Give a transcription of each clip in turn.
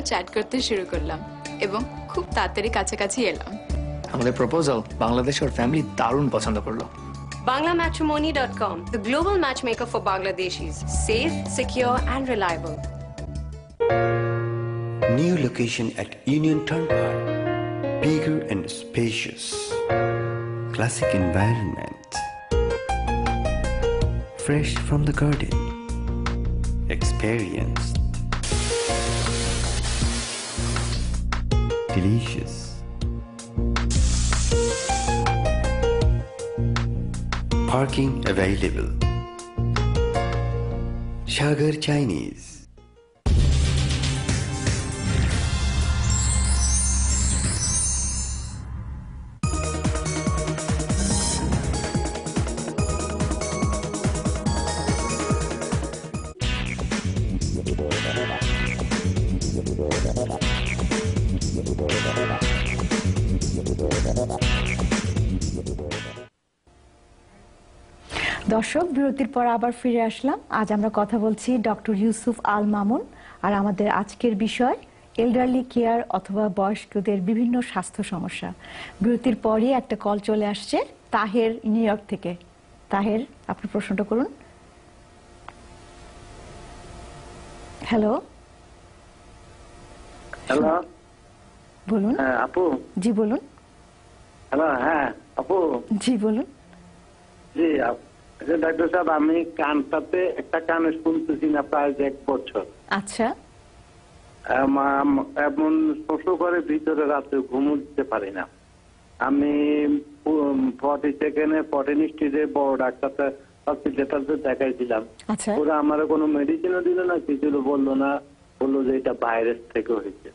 Chat করতে শুরু করলাম এবং খুব তাড়াতাড়ি কাছাকাছি এলাম। আমাদের প্রপোজাল বাংলাদেশ ওর ফ্যামিলি দারুণ পছন্দ করলো। BanglaMatrimony.com, the global matchmaker for Bangladeshis. Safe, secure, and reliable. New location at Union Turnpike. Bigger and spacious. Classic environment. Fresh from the garden. Experienced. Delicious. Parking available. Sagar Chinese. দর্শক, বিরতির পর আবার ফিরে আসলাম। আজ আমরা কথা বলছি ডক্টর ইউসুফ আল মামুন, আর আমাদের আজকের বিষয় এল্ডারলি কেয়ার অথবা বয়স্কদের বিভিন্ন স্বাস্থ্য সমস্যা। বিরতির পরই একটা কল চলে আসছে তাহের নিউ ইয়র্ক থেকে। তাহের, আপনি প্রশ্নটা করুন। হ্যালো হ্যালো, বলুন। হ্যাঁ আপু। জি বলুন। হ্যালো, হ্যাঁ আপু। জি বলুন। জি ডাক্তার সাহেব, আমি কানটাতে একটা কানে শুনতেছি না প্রায় 1 বছর। আচ্ছা। এমন শোষ করে ভিতরে রাতে ঘুমোতে পারি না। আমি 40 সেকেন্ডে পটেনিস্ট্রিতে বড় ডাক্তার হসপিটালে দেখাইছিলাম। আচ্ছা। ওরা আমার কোনো মেডিসিনও দিল না, কিছু বললো না, বললো যে এটা ভাইরাস থেকে হয়েছে।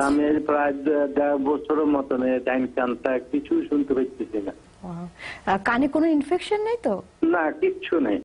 আমি প্রায় 1.5 বছরের মতন ডাইন কানটা কিছু শুনতে পাচ্ছি না। কানে কোনো ইনফেকশন নেই তো? না, কিচ্ছু নেই।